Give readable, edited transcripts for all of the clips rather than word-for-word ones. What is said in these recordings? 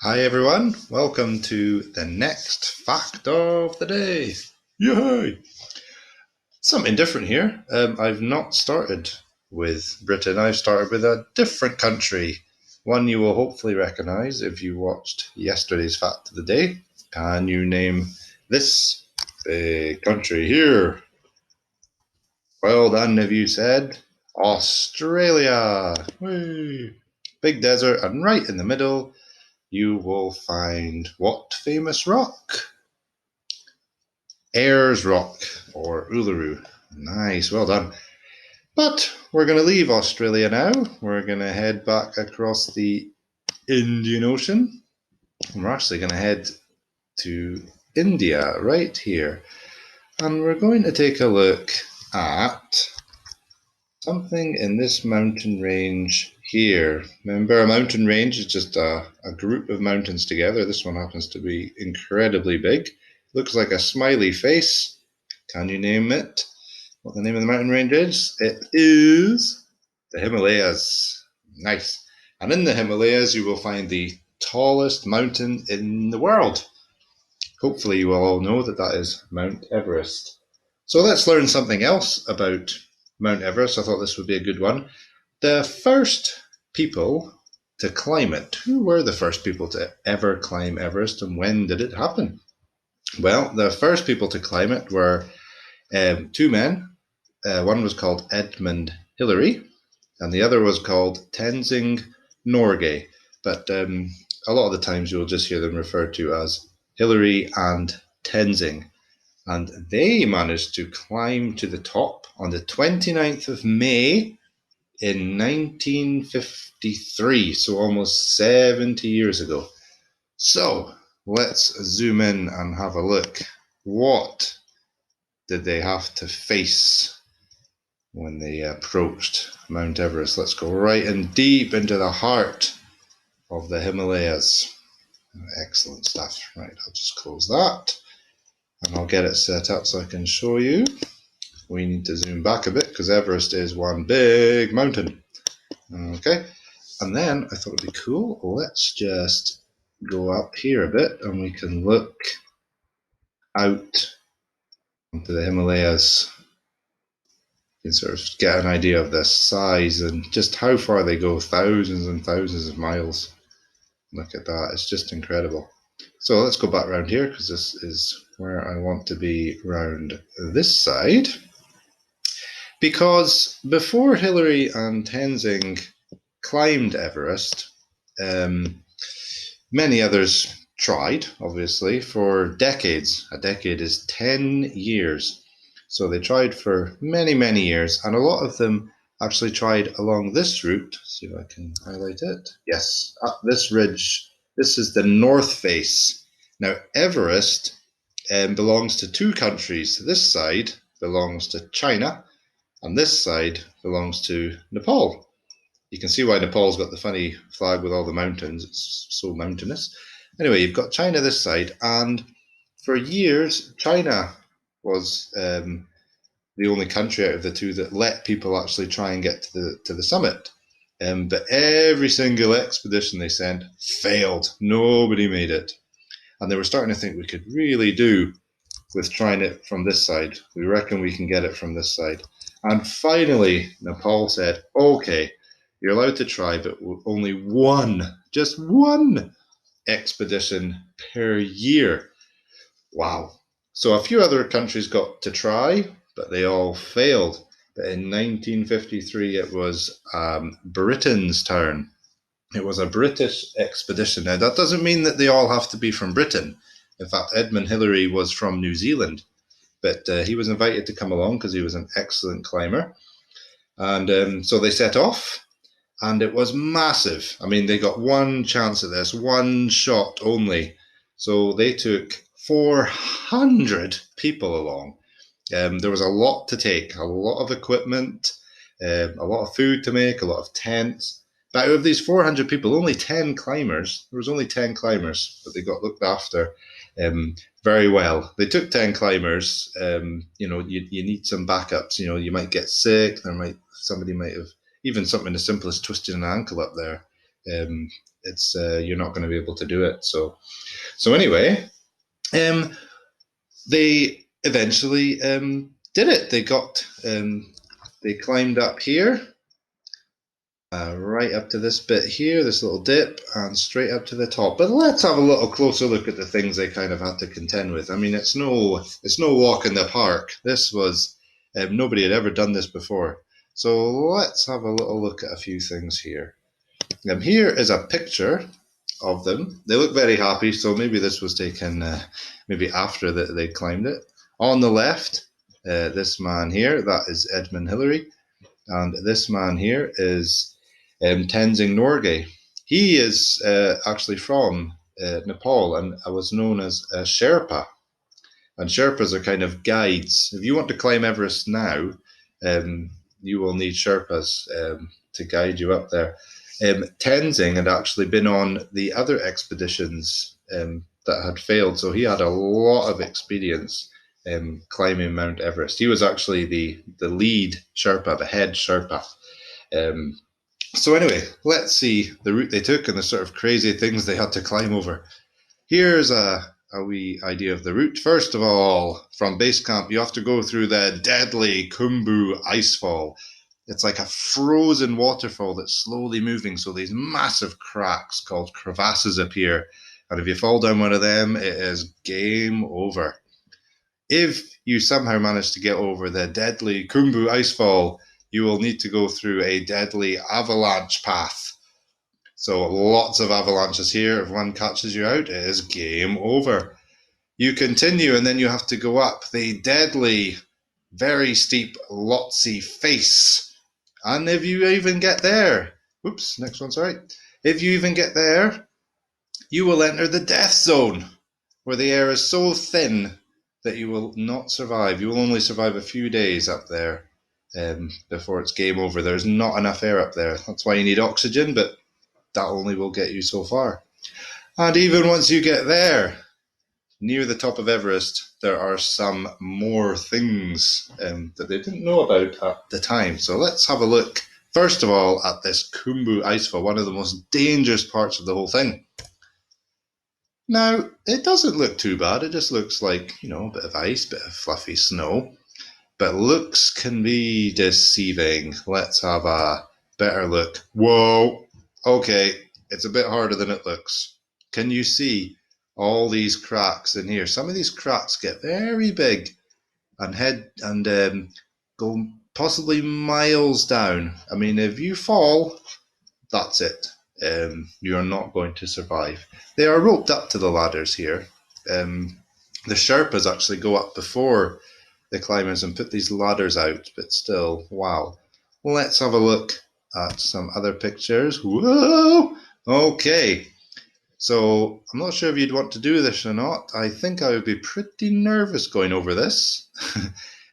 Hi everyone, welcome to the next fact of the day. Yay! Something different here. I've not started with Britain, I've started with a different country. One you will hopefully recognise if you watched yesterday's fact of the day. Can you name this country here? Well done if you said Australia. Whee! Big desert, and right in the middle you will find what famous rock? Ayers Rock or Uluru. Nice, well done. But we're going to leave Australia now. We're going to head back across the Indian Ocean. And we're actually going to head to India right here. And we're going to take a look at something in this mountain range here. Remember, a mountain range is just a group of mountains together. This one happens to be incredibly big. Looks like a smiley face. Can you name it? What the name of the mountain range is? It is the Himalayas. Nice. And in the Himalayas, you will find the tallest mountain in the world. Hopefully, you will all know that that is Mount Everest. So let's learn something else about Mount Everest. I thought this would be a good one. The first people to climb it. Who were the first people to ever climb Everest, and when did it happen? Well, the first people to climb it were two men. One was called Edmund Hillary, and the other was called Tenzing Norgay. But a lot of the times you'll just hear them referred to as Hillary and Tenzing. And they managed to climb to the top on the 29th of May in 1953, so almost 70 years ago. So let's zoom in and have a look. What did they have to face when they approached Mount Everest? Let's go right in deep into the heart of the Himalayas. Excellent stuff. Right, I'll just close that and I'll get it set up so I can show you. We need to zoom back a bit because Everest is one big mountain. Okay, and then I thought it'd be cool. Let's just go up here a bit and we can look out into the Himalayas. You can sort of get an idea of their size and just how far they go, thousands and thousands of miles. Look at that, it's just incredible. So let's go back around here because this is where I want to be round this side. Because before Hillary and Tenzing climbed Everest, many others tried, obviously, for decades. A decade is 10 years. So they tried for many, many years, and a lot of them actually tried along this route. See if I can highlight it. Yes, up this ridge. This is the North Face. Now, Everest belongs to two countries. This side belongs to China, and this side belongs to Nepal. You can see why Nepal's got the funny flag with all the mountains. It's so mountainous. Anyway, you've got China this side, and for years, China was the only country out of the two that let people actually try and get to the summit. But every single expedition they sent failed. Nobody made it. And they were starting to think we could really do with trying it from this side. We reckon we can get it from this side. And finally, Nepal said, okay, you're allowed to try, but only one, just one expedition per year. Wow. So a few other countries got to try, but they all failed. But in 1953, it was Britain's turn. It was a British expedition. Now, that doesn't mean that they all have to be from Britain. In fact, Edmund Hillary was from New Zealand, but he was invited to come along because he was an excellent climber. And so they set off, and it was massive. I mean, they got one chance at this, one shot only. So they took 400 people along. There was a lot to take, a lot of equipment, a lot of food to make, a lot of tents. But out of these 400 people, only 10 climbers. There was only 10 climbers, but they got looked after very well. They took 10 climbers. You need some backups. You might get sick. Somebody might have even something as simple as twisting an ankle up there. it's you're not going to be able to do it. So anyway, they eventually did it. They climbed up here, right up to this bit here, this little dip, and straight up to the top. But let's have a little closer look at the things they kind of had to contend with. I mean, it's no walk in the park. This was nobody had ever done this before. So let's have a little look at a few things here. Here is a picture of them. They look very happy, so maybe this was taken maybe after they climbed it. On the left, this man here, that is Edmund Hillary, and this man here is Tenzing Norgay. He is actually from Nepal and was known as a Sherpa. And Sherpas are kind of guides. If you want to climb Everest now, you will need Sherpas to guide you up there. Tenzing had actually been on the other expeditions that had failed, so he had a lot of experience climbing Mount Everest. He was actually the lead Sherpa, the head Sherpa. So anyway, let's see the route they took and the sort of crazy things they had to climb over. Here's a wee idea of the route. First of all, from base camp, you have to go through the deadly Khumbu icefall. It's like a frozen waterfall that's slowly moving, so these massive cracks called crevasses appear. And if you fall down one of them, it is game over. If you somehow manage to get over the deadly Khumbu icefall, you will need to go through a deadly avalanche path. So lots of avalanches here. If one catches you out, it is game over. You continue and then you have to go up the deadly, very steep Lhotse face. And if you even get there, oops, next one, sorry. If you even get there, you will enter the death zone, where the air is so thin that you will not survive. You will only survive a few days up there before it's game over. There's not enough air up there. That's why you need oxygen, but that only will get you so far. And even once you get there, near the top of Everest, there are some more things that they didn't know about at the time. So let's have a look, first of all, at this Khumbu icefall, one of the most dangerous parts of the whole thing. Now, it doesn't look too bad. It just looks like, a bit of ice, a bit of fluffy snow. But looks can be deceiving. Let's have a better look. Whoa! Okay, it's a bit harder than it looks. Can you see all these cracks in here? Some of these cracks get very big and go possibly miles down. I mean, if you fall, that's it. You're not going to survive. They are roped up to the ladders here. The Sherpas actually go up before the climbers and put these ladders out, but still, wow. Let's have a look at some other pictures. Whoa! Okay. So I'm not sure if you'd want to do this or not. I think I would be pretty nervous going over this.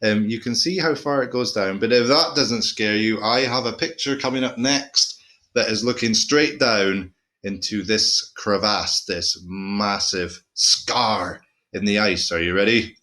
You can see how far it goes down, but if that doesn't scare you, I have a picture coming up next that is looking straight down into this crevasse, this massive scar in the ice. Are you ready?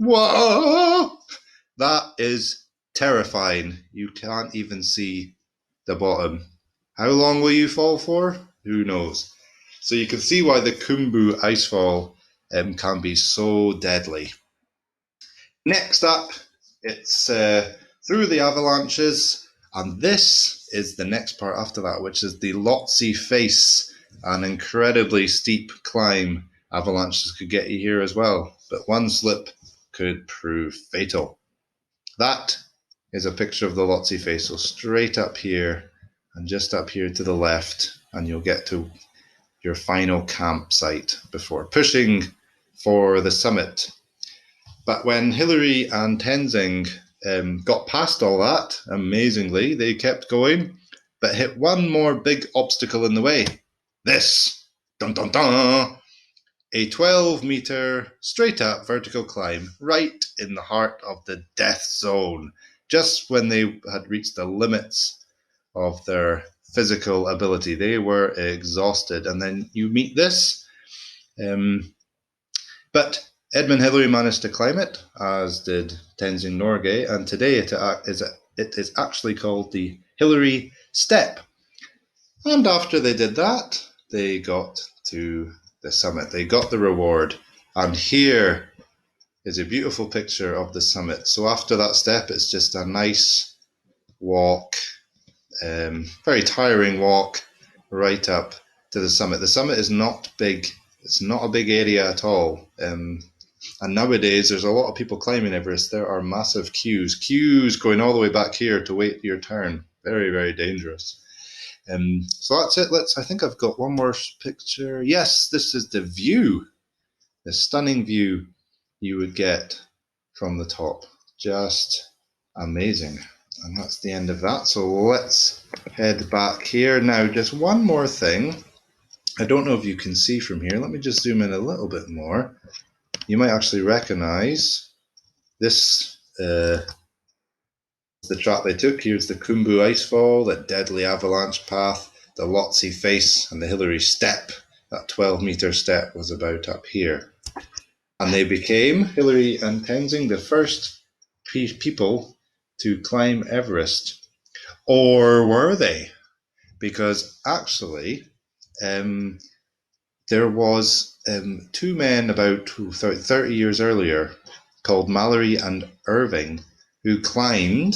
Whoa! That is terrifying. You can't even see the bottom. How long will you fall for? Who knows? So you can see why the Khumbu icefall can be so deadly. Next up, it's through the avalanches, and this is the next part after that, which is the Lhotse face, an incredibly steep climb. Avalanches could get you here as well, but one slip could prove fatal. That is a picture of the Lhotse face, so straight up here and just up here to the left, and you'll get to your final campsite before pushing for the summit. But when Hillary and Tenzing got past all that, amazingly, they kept going, but hit one more big obstacle in the way. This, dun dun dun, a 12-meter straight up vertical climb right in the heart of the death zone, just when they had reached the limits of their physical ability. They were exhausted. And then you meet this. But Edmund Hillary managed to climb it, as did Tenzing Norgay, and today it is actually called the Hillary Step. And after they did that, they got to the summit. They got the reward. And here is a beautiful picture of the summit. So after that step, it's just a nice walk, very tiring walk right up to the summit. The summit is not big. It's not a big area at all. And nowadays, there's a lot of people climbing Everest. There are massive queues going all the way back here to wait your turn. Very, very dangerous. So that's it. I think I've got one more picture. Yes, this is the view, the stunning view you would get from the top. Just amazing. And that's the end of that. So let's head back here. Now, just one more thing. I don't know if you can see from here. Let me just zoom in a little bit more. You might actually recognize this. The track they took. Here's the Khumbu Icefall, that deadly avalanche path, the Lhotse Face, and the Hillary Step. That 12-meter step was about up here. And they became, Hillary and Tenzing, the first people to climb Everest. Or were they? Because actually, there was two men about 30 years earlier called Mallory and Irving who climbed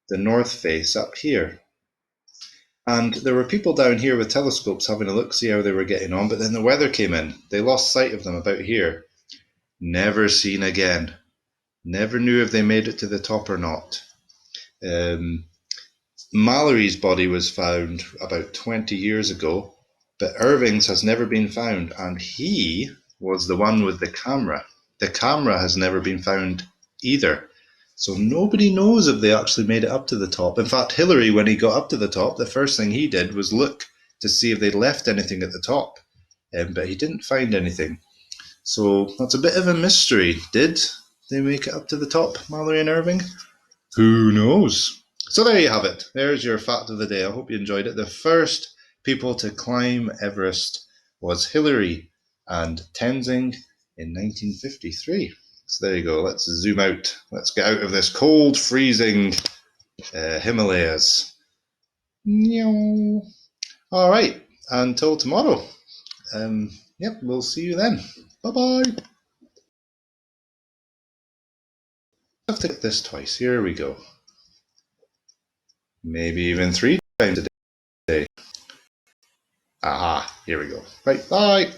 the North Face up here. And there were people down here with telescopes having a look, see how they were getting on, but then the weather came in. They lost sight of them about here. Never seen again. Never knew if they made it to the top or not. Mallory's body was found about 20 years ago, but Irving's has never been found, and he was the one with the camera. The camera has never been found either. So nobody knows if they actually made it up to the top. In fact, Hillary, when he got up to the top, the first thing he did was look to see if they'd left anything at the top, but he didn't find anything. So that's a bit of a mystery. Did they make it up to the top, Mallory and Irving? Who knows? So there you have it. There's your fact of the day. I hope you enjoyed it. The first people to climb Everest was Hillary and Tenzing in 1953. So there you go. Let's zoom out. Let's get out of this cold, freezing Himalayas. All right. Until tomorrow. Yep, we'll see you then. Bye-bye. I have to get this twice. Here we go. Maybe even 3 times a day. Aha, here we go. Right, bye.